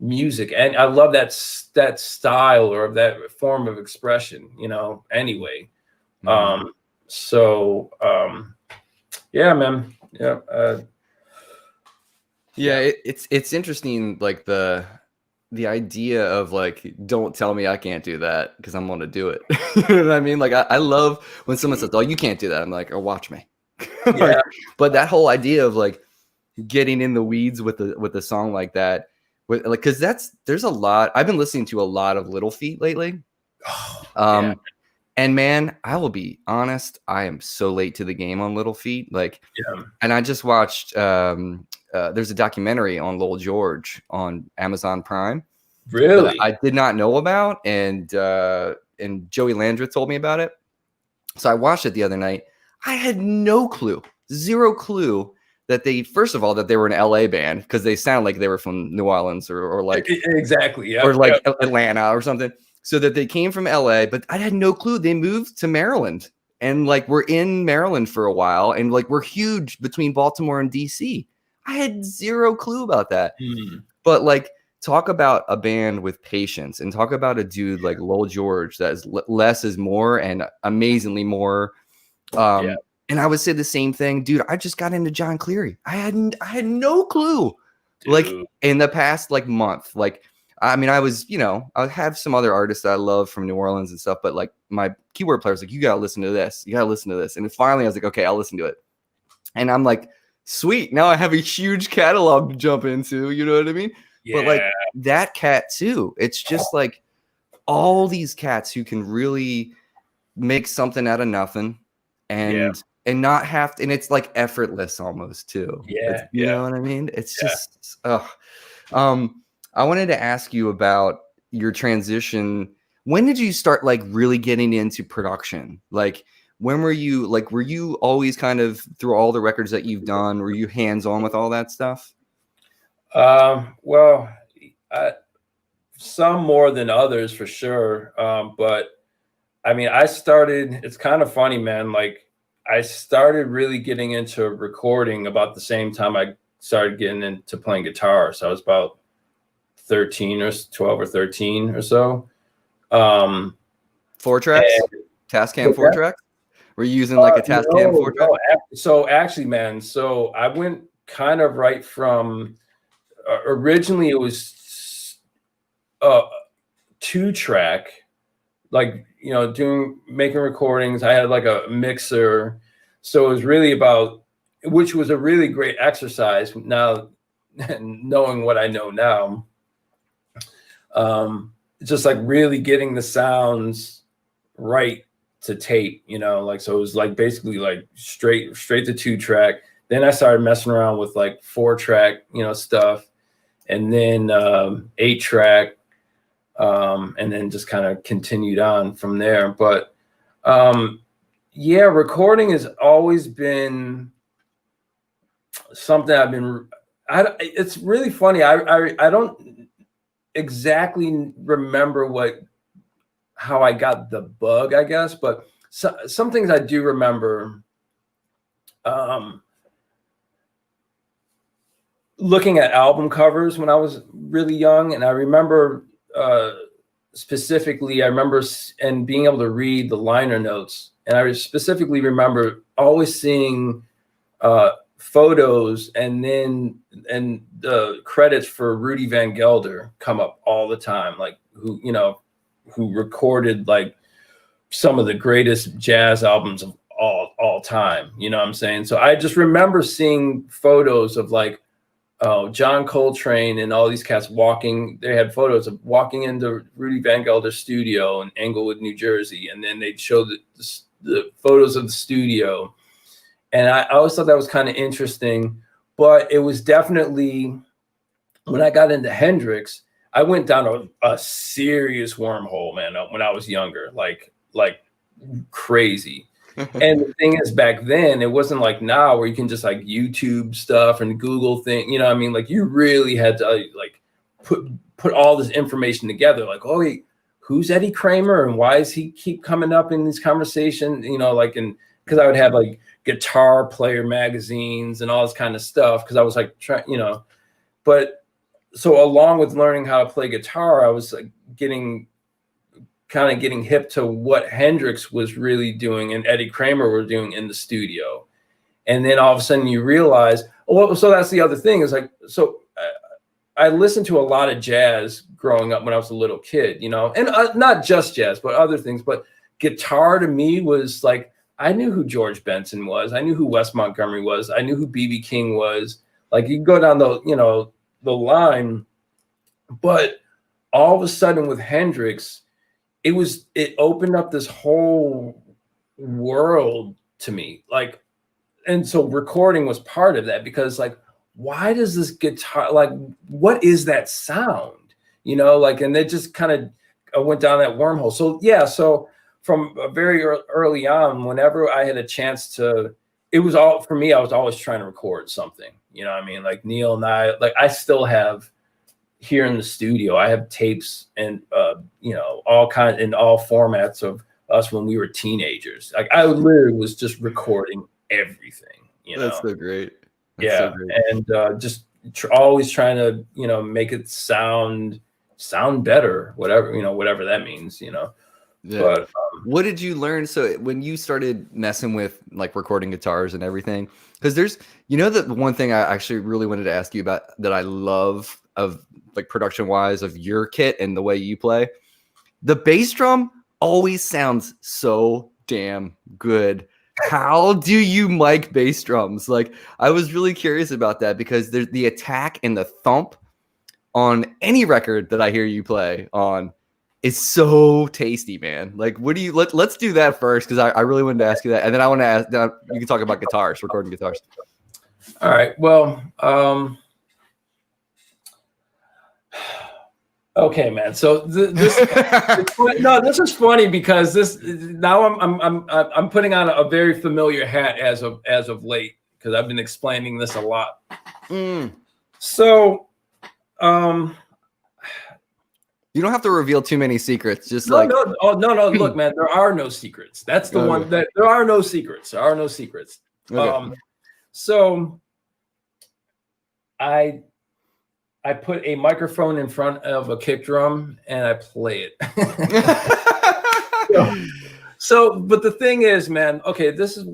music, and I love that style or that form of expression, anyway. So yeah, man. Yeah. It's interesting, like the idea of like, don't tell me I can't do that because I'm gonna do it. You know what I mean? Like I love when someone says, "Oh, you can't do that." I'm like, "Oh, watch me." Like, but that whole idea of like getting in the weeds with a song like that, because there's a lot. I've been listening to a lot of Little Feat lately. And man, I will be honest, I am so late to the game on Little Feat. Like, and I just watched. There's a documentary on Lil George on Amazon Prime. Really? I did not know about, and Joey Landreth told me about it. So I watched it the other night. I had no clue, zero clue that first of all, that they were an LA band, because they sound like they were from New Orleans or like exactly, or like Atlanta or something. So that they came from LA, but I had no clue they moved to Maryland, and like we're in Maryland for a while, and like we're huge between Baltimore and DC. I had zero clue about that. But like, talk about a band with patience, and talk about a dude like Lil George that is less is more, and amazingly more. And I would say the same thing, dude. I just got into John Cleary. I had no clue. Dude. Like in the past like month, like I mean, I was, I have some other artists that I love from New Orleans and stuff, but like my keyboard player's like, you gotta listen to this, you gotta listen to this, and then finally I was like, okay, I'll listen to it, and I'm like, sweet, now I have a huge catalog to jump into, you know what I mean? But like that cat too, it's just like all these cats who can really make something out of nothing, and not have to, and it's like effortless almost too. You know what I mean? It's just I wanted to ask you about your transition. When did you start like really getting into production? Like when were you always kind of, through all the records that you've done, were you hands-on with all that stuff? Well, some more than others for sure. But I mean, it's kind of funny, man. Like I started really getting into recording about the same time I started getting into playing guitar. So I was about 13 or 12 or 13 or so. 4 tracks? Tascam 4 tracks? Were you using like a Tascam 4 track? So actually, man, so I went kind of right from originally it was 2 track, like, making recordings. I had like a mixer. So it was really about, which was a really great exercise now, knowing what I know now. Just like really getting the sounds right to tape, like, so it was like basically like straight to 2 track. Then I started messing around with like 4 track, stuff, and then 8 track, and then just kind of continued on from there. But recording has always been something it's really funny. I don't exactly remember how I got the bug, I guess, but some things I do remember. Looking at album covers when I was really young, and I remember specifically, and being able to read the liner notes, and I specifically remember always seeing photos and the credits for Rudy Van Gelder come up all the time, like who recorded like some of the greatest jazz albums of all time. You know what I'm saying? So I just remember seeing photos of like, John Coltrane and all these cats walking. They had photos of walking into Rudy Van Gelder's studio in Englewood, New Jersey, and then they'd show the photos of the studio. And I always thought that was kind of interesting. But it was definitely, when I got into Hendrix, I went down a serious wormhole, man, when I was younger, like crazy. And the thing is, back then, it wasn't like now where you can just like YouTube stuff and Google thing. You know what I mean? Like you really had to like put all this information together. Like, oh, wait, who's Eddie Kramer and why does he keep coming up in these conversations? You know, like, and because I would have like guitar player magazines and all this kind of stuff because I was like trying, you know, but so along with learning how to play guitar, I was like getting hip to what Hendrix was really doing and Eddie Kramer were doing in the studio. And then all of a sudden you realize, oh, well, so that's the other thing is like, so I listened to a lot of jazz growing up when I was a little kid, you know, and not just jazz, but other things. But guitar to me was like, I knew who George Benson was. I knew who Wes Montgomery was. I knew who B.B. King was. Like you go down the, you know, the line, but all of a sudden with Hendrix, it opened up this whole world to me. Like, and so recording was part of that because like, why does this guitar, like, what is that sound? You know, like, and it just kind of went down that wormhole. So yeah, so from a very early on, whenever I had a chance to, it was all for me, I was always trying to record something, you know what I mean? Like Neil and I, like I still have here in the studio, I have tapes and, you know, all kinds in all formats of us when we were teenagers. Like I literally was just recording everything, you know? That's so great. That's Yeah. so great. And just always trying to, you know, make it sound better, whatever, you know, whatever that means, you know? Yeah. But what did you learn? So when you started messing with like recording guitars and everything, because there's, you know, the one thing I actually really wanted to ask you about that I love of like production wise of your kit and the way you play, the bass drum always sounds so damn good. How do you mic bass drums? Like I was really curious about that because there's the attack and the thump on any record that I hear you play on. It's so tasty, man. Like, what do you let's do that first because I really wanted to ask you that, and then I want to ask. You can talk about guitars, recording guitars. all right, well, okay, man. So this no, this is funny because this now I'm putting on a very familiar hat as of late because I've been explaining this a lot. So, you don't have to reveal too many secrets. Just no. Look, man, there are no secrets. That's the one that there are no secrets. There are no secrets. Okay. So I put a microphone in front of a kick drum and I play it. So, but the thing is, man, okay, this is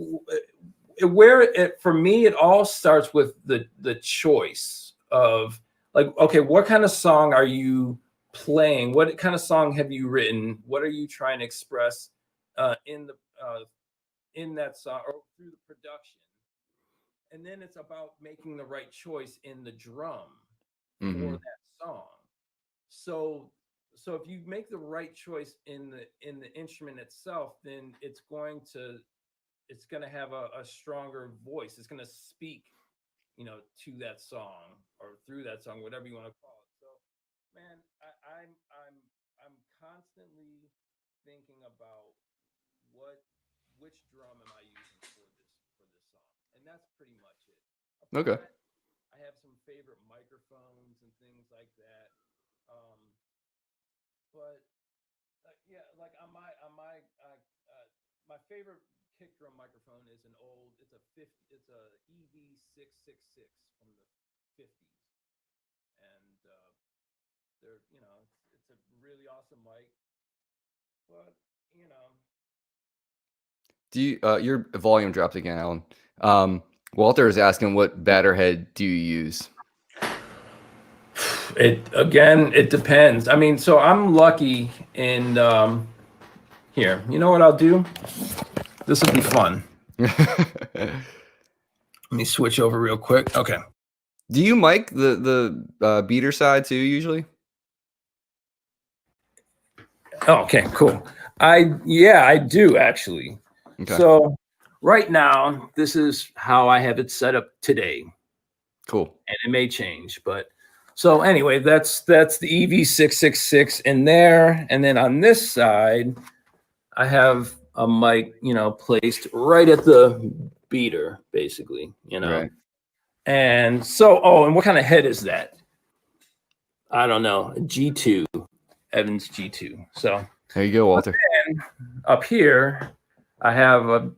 where it, for me, it all starts with the choice of like, okay, what kind of song are you playing? What kind of song have you written? What are you trying to express in that song or through the production? And then it's about making the right choice in the drum for that song. So if you make the right choice in the instrument itself, then it's going to have a stronger voice. It's going to speak, you know, to that song or through that song, whatever you want to call it. So, man, I'm constantly thinking about which drum am I using for this song, and that's pretty much it. Okay. I have some favorite microphones and things like that, but yeah, like on my my favorite kick drum microphone is it's a EV666 from the 50s, and they're, you know, it's a really awesome mic, but you know. Do you your volume dropped again, Alan? Walter is asking what batter head do you use? It depends. I mean, so I'm lucky in here. You know what I'll do? This will be fun. Let me switch over real quick. Okay. Do you mic the beater side too usually? Oh, okay, cool. I do actually. Okay. So right now, this is how I have it set up today. Cool. And it may change, but so anyway, that's the EV666 in there, and then on this side, I have a mic, placed right at the beater, basically, Right. And so, and what kind of head is that? I don't know. G2, Evans G2. So There you go, Walter. up here, I have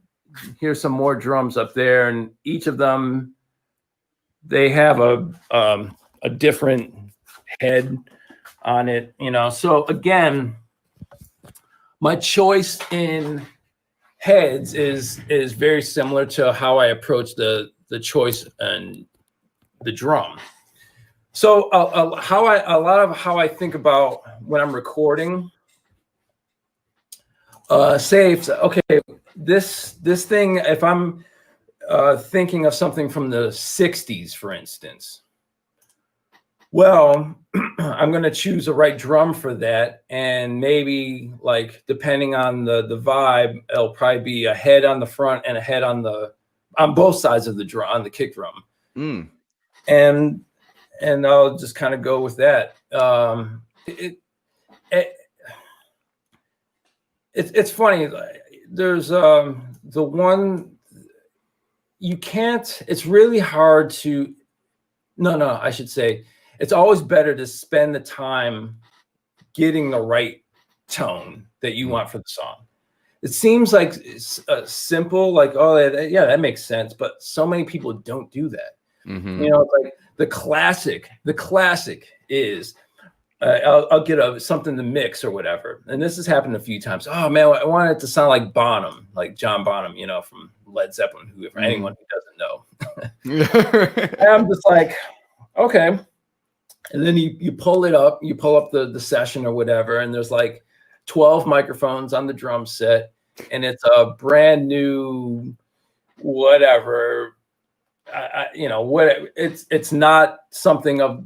here's some more drums up there, and each of them, they have a different head on it, So again, my choice in heads is very similar to how I approach the choice and the drum. So a lot of how I think about when I'm recording, say, okay, this thing, if I'm thinking of something from the 60s, for instance, well, I'm going to choose the right drum for that. And maybe, like, depending on the vibe, it'll probably be a head on the front and a head on both sides of the drum, on the kick drum. Mm. And I'll just kind of go with that. It's funny. There's the one you can't. It's really hard to. No. I should say it's always better to spend the time getting the right tone that you want for the song. It seems like it's simple, like, oh yeah, that makes sense, but so many people don't do that. Mm-hmm. Like the classic is I'll get something to mix or whatever, and this has happened a few times. Oh man, I want it to sound like Bonham, like John Bonham, from Led Zeppelin. Whoever, anyone who doesn't know, and I'm just like, okay. And then you pull up the session or whatever, and there's like 12 microphones on the drum set, and it's a brand new whatever. It's not something of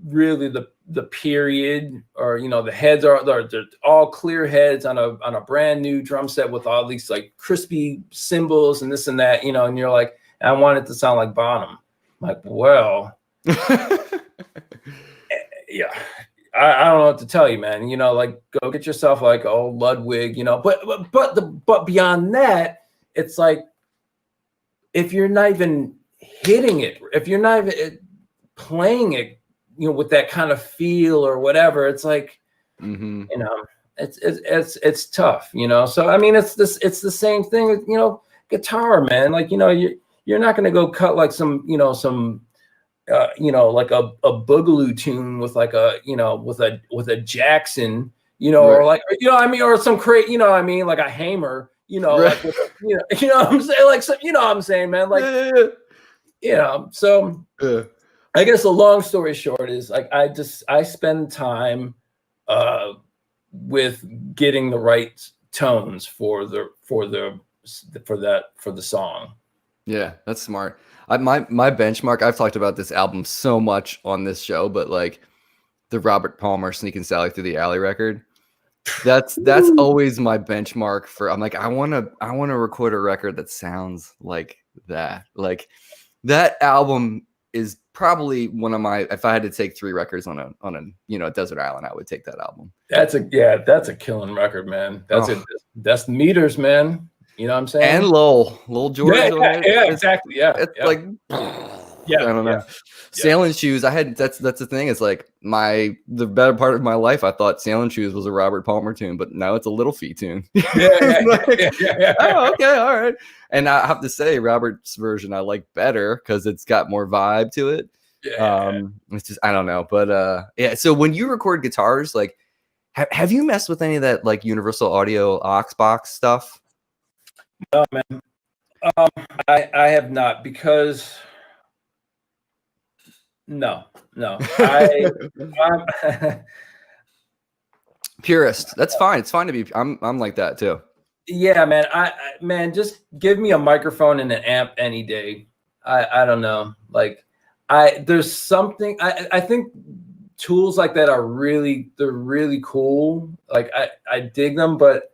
really the period, or the heads they're all clear heads on a brand new drum set with all these like crispy cymbals and this and that, and you're like, I want it to sound like Bonham. I'm like, well, yeah, I don't know what to tell you, man. Like, go get yourself like old Ludwig, but beyond that, it's like, if you're not even hitting it, if you're not even playing it, with that kind of feel or whatever, it's like, it's tough, So I mean, it's the same thing with guitar, man. Like, you're not going to go cut like some like a boogaloo tune with like with a Jackson, right. or like, or some like a Hamer, right. like with, what I'm saying, like, so, what I'm saying, man, like, so I guess the long story short is, like, I spend time with getting the right tones for the song. Yeah, that's smart. My benchmark, I've talked about this album so much on this show, but like the Robert Palmer Sneakin' Sally Through the Alley record, that's always my benchmark for, I'm like, I want to record a record that sounds like that. Like, that album is probably one of my, if I had to take 3 records on a desert island, I would take that album. That's a killing record, man. That's meters, man. You know what I'm saying? And Lowell George. Yeah, exactly. Yeah, it's yeah. like, yeah, I don't know. Yeah. Sailing Shoes. That's the thing. It's like the better part of my life, I thought Sailing Shoes was a Robert Palmer tune, but now it's a Little Feat tune. Yeah. Oh, okay, all right. And I have to say, Robert's version I like better because it's got more vibe to it. It's just, I don't know, but yeah. So when you record guitars, like, have you messed with any of that like Universal Audio aux box stuff? No, man. I have not, because no. Purist. That's fine. It's fine to be. I'm like that too. Yeah, man. Man, just give me a microphone and an amp any day. I don't know. Like, there's something. I think tools like that they're really cool. Like, I dig them, but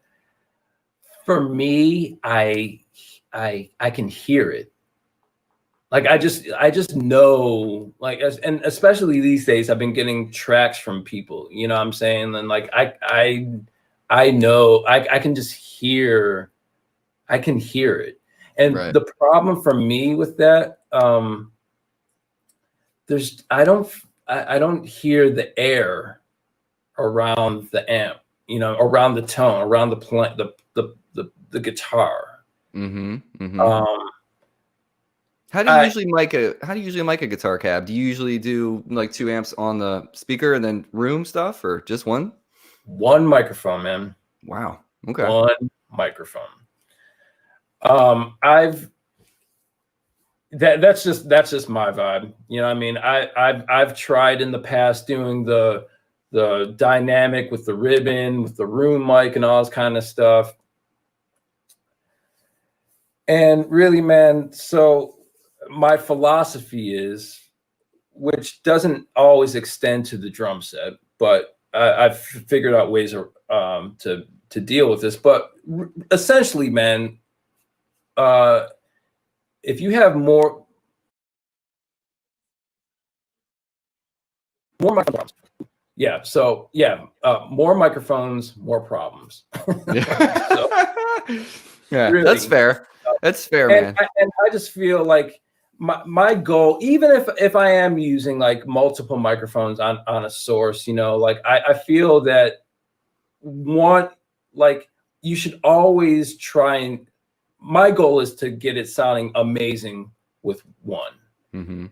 for me, I can hear it. Like, I just know, like, and especially these days, I've been getting tracks from people, you know what I'm saying? And like, I know, I can just hear I can hear it. And Right. the problem for me with that, I don't hear the air around the amp, around the tone, around the guitar. Mm-hmm. Mm-hmm. Um, How do you usually mic a guitar cab? Do you usually do like 2 amps on the speaker and then room stuff, or just one? One microphone, man. Wow. Okay. One microphone. That's just my vibe. You know what I mean? I've tried in the past doing the dynamic with the ribbon, with the room mic and all this kind of stuff. And really, man, so my philosophy is, which doesn't always extend to the drum set, but I've figured out ways to deal with this. But essentially, man, if you have more microphones, more microphones, more problems. Yeah. So, Yeah, really, that's fair. That's fair, and man. I just feel like my goal, even if I am using like multiple microphones on a source, like I feel that you should always try, and my goal is to get it sounding amazing with one. Mm-hmm.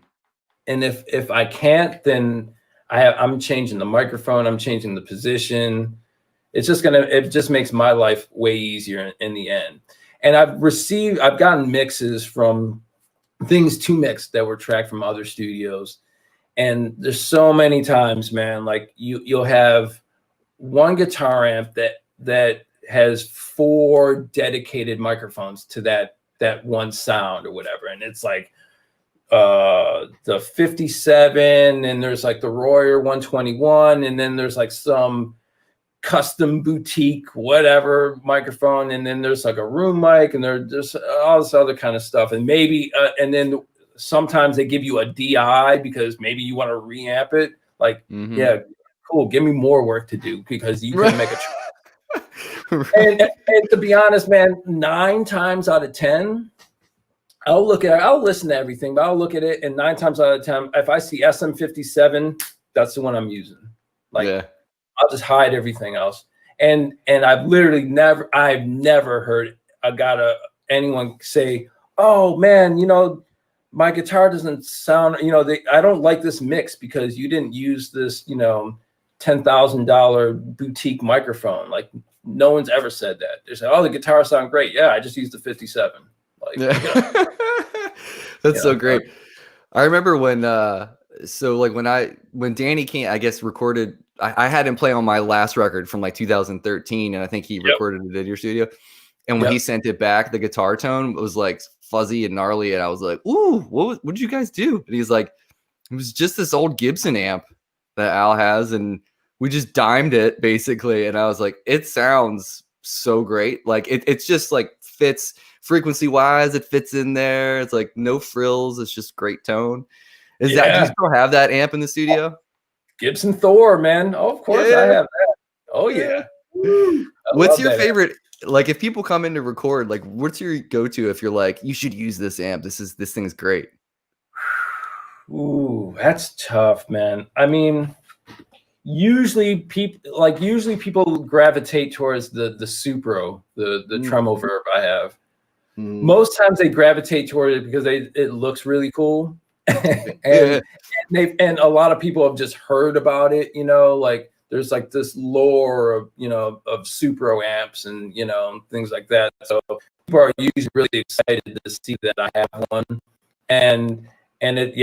And if I can't, then I'm changing the microphone, I'm changing the position. It just makes my life way easier in the end. And I've gotten mixes from things to mix that were tracked from other studios. And there's so many times, man, like you'll have one guitar amp that has 4 dedicated microphones to that one sound or whatever. And it's like the 57, and there's like the Royer 121, and then there's like some custom boutique whatever microphone, and then there's like a room mic, and there's all this other kind of stuff, and maybe and then sometimes they give you a DI because maybe you want to reamp it. Like, Mm-hmm. yeah, cool, give me more work to do because you can make a Right. and to be honest, man, 9 times out of 10 I'll listen to everything, but I'll look at it, and 9 times out of 10, if I see SM57, that's the one I'm using. Like, Yeah. I'll just hide everything else. And I've never heard anyone say, "Oh man, my guitar doesn't sound, I don't like this mix because you didn't use this, $10,000 boutique microphone." Like, no one's ever said that. They say, "Oh, the guitar sound great." Yeah, I just used the 57. Like, Yeah. That's so great. I remember when when Danny came, I guess, recorded, I had him play on my last record from like 2013, and I think he recorded it in your studio. And when he sent it back, the guitar tone was like fuzzy and gnarly, and I was like, "Ooh, what did you guys do?" And he's like, "It was just this old Gibson amp that Al has, and we just dimed it basically." And I was like, "It sounds so great. Like it's just like fits frequency wise. It fits in there. It's like no frills. It's just great tone." Do you still have that amp in the studio? Gibson Thor, man. Oh, of course I have that. Oh yeah. What's your favorite? Like, if people come in to record, like, what's your go-to if you're like, you should use this amp? This thing is great. Ooh, that's tough, man. I mean, usually people gravitate towards the Supro, the Tremolo Verb I have. Most times they gravitate toward it because it looks really cool. and a lot of people have just heard about it, like there's like this lore of Supro amps and things like that. So people are usually really excited to see that I have one, and it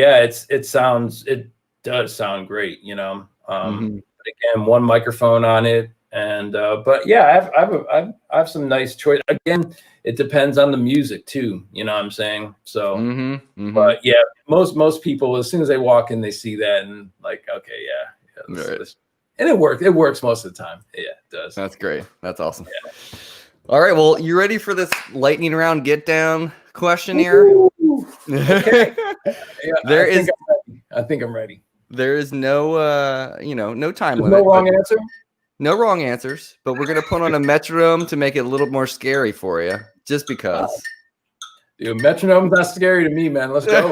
does sound great, but again, one microphone on it. And but yeah, I have some nice choice. Again, it depends on the music too. You know what I'm saying? So, but yeah, most people, as soon as they walk in, they see that and like, okay, and it works. It works most of the time. Yeah, it does. That's great. That's awesome. Yeah. All right, well, you ready for this lightning round get down question here? Okay. Yeah, I think I'm ready. There is no no time limit. No wrong answer. No wrong answers, but we're going to put on a metronome to make it a little more scary for you. just because. Dude, metronome's not scary to me, man. Let's go.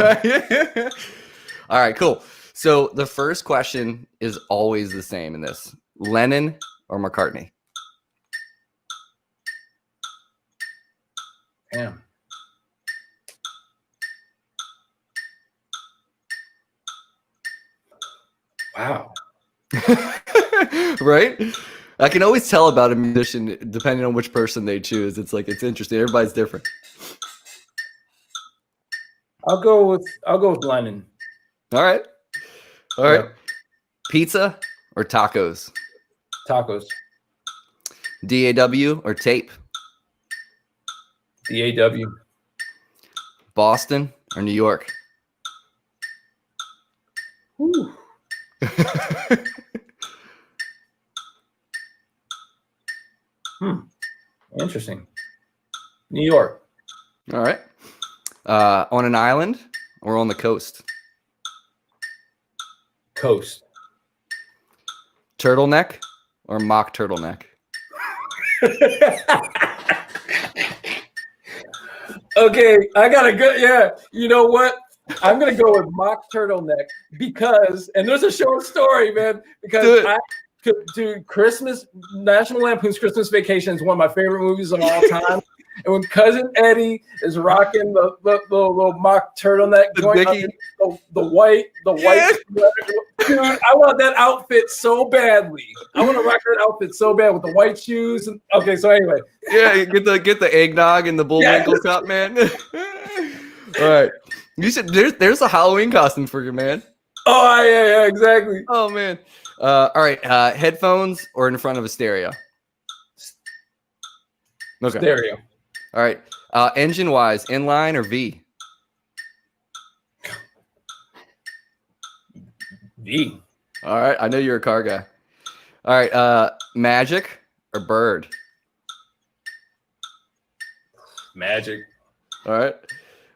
All right, cool. So the first question is always the same in this: Lennon or McCartney? Damn. Wow. Right? I can always tell about a musician depending on which person they choose. It's like, it's interesting. Everybody's different. I'll go with Lennon. All right. All right. Yep. Pizza or tacos? Tacos. DAW or tape? DAW. Boston or New York? Whew. Interesting. New York. All right. On an island or on the coast? Coast. Turtleneck or mock turtleneck? Okay, I gotta go. Yeah, you know what? I'm gonna go with mock turtleneck because, and there's a short story, man. Because dude, Christmas, National Lampoon's Christmas Vacation is one of my favorite movies of all time. And when Cousin Eddie is rocking the little mock turtleneck, the white, dude, I want that outfit so badly. I want to rock that outfit so bad with the white shoes. And okay, so anyway, yeah, get the eggnog and the bullwinkle cup, man. All right, you said there's a Halloween costume for you, man. Oh yeah, exactly. Oh man. All right, headphones or in front of a stereo? Okay. Stereo. All right. Engine wise, inline or V? V. All right. I know you're a car guy. All right. Magic or Bird? Magic. All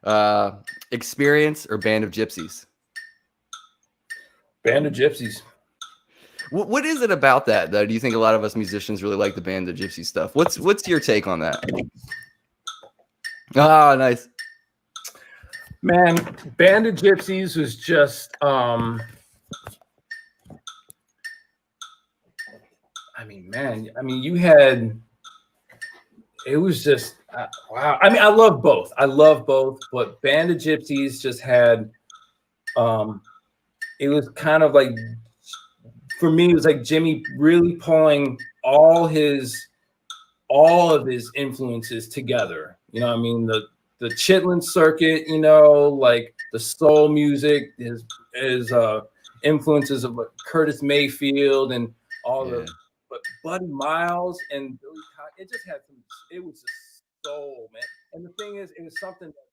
right. Experience or Band of Gypsies? Band of Gypsies. What is it about that, though? Do you think a lot of us musicians really like the Band of Gypsy stuff? What's your take on that? Ah, nice. Man, Band of Gypsies was just you had, it was just wow. I mean, I love both, but Band of Gypsies just had it was kind of like, for me, it was like Jimmy really pulling all of his influences together. You know what I mean? The Chitlin circuit, you know, like the soul music, his influences of Curtis Mayfield and all but Buddy Miles and Billy Cotton, it just had it was just soul, man. And the thing is, it was something that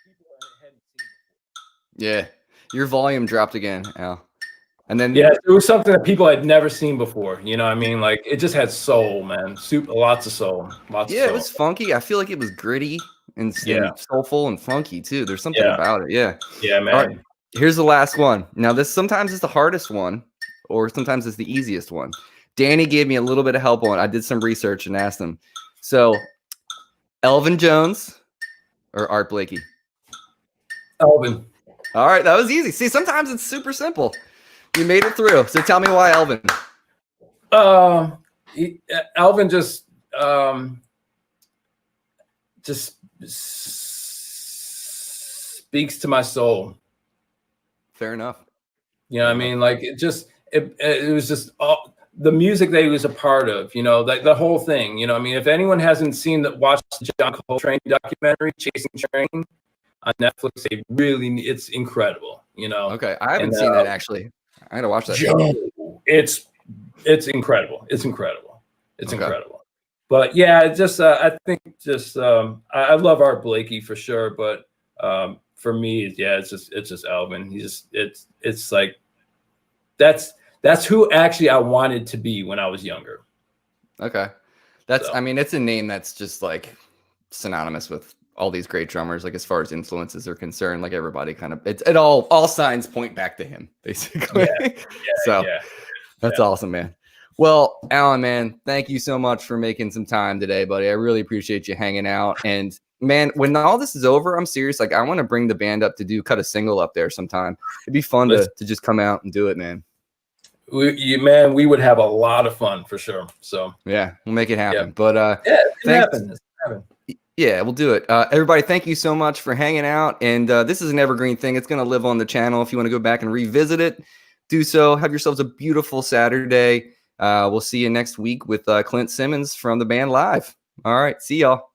people hadn't seen before. Yeah. Your volume dropped again, Al. And then it was something that people had never seen before. You know what I mean? Like, it just had soul, man. Lots of soul. It was funky. I feel like it was gritty and soulful and funky too. There's something about it. Yeah. Yeah, man. All right, here's the last one. Now, this sometimes is the hardest one, or sometimes it's the easiest one. Danny gave me a little bit of help on it. I did some research and asked him. So, Elvin Jones or Art Blakey? Elvin. All right, that was easy. See, sometimes it's super simple. You made it through. So tell me why Elvin. Elvin just speaks to my soul. Fair enough. You know what I mean? Like, it was just all the music that he was a part of, you know, like the whole thing. You know what I mean? If anyone hasn't watched the John Coltrane documentary, Chasing Train, on Netflix, it's incredible, you know. Okay, I haven't seen that actually. I gotta watch that. It's incredible. It's incredible. But yeah, I think I love Art Blakey for sure, but for me, it's just Elvin. It's like that's who actually I wanted to be when I was younger. Okay, I mean, it's a name that's just like synonymous with all these great drummers, like as far as influences are concerned. Like everybody kind of, it all signs point back to him, basically. That's awesome, man. Well, Alan, man, thank you so much for making some time today, buddy. I really appreciate you hanging out. And man, when all this is over, I'm serious. Like, I want to bring the band up to cut a single up there sometime. It'd be fun to just come out and do it, man. Man, we would have a lot of fun for sure. So yeah, we'll make it happen. Yeah. But yeah, thanks. Yeah, we'll do it. Everybody, thank you so much for hanging out. And this is an evergreen thing. It's going to live on the channel. If you want to go back and revisit it, do so. Have yourselves a beautiful Saturday. We'll see you next week with Clint Simmons from the band live. All right. See y'all.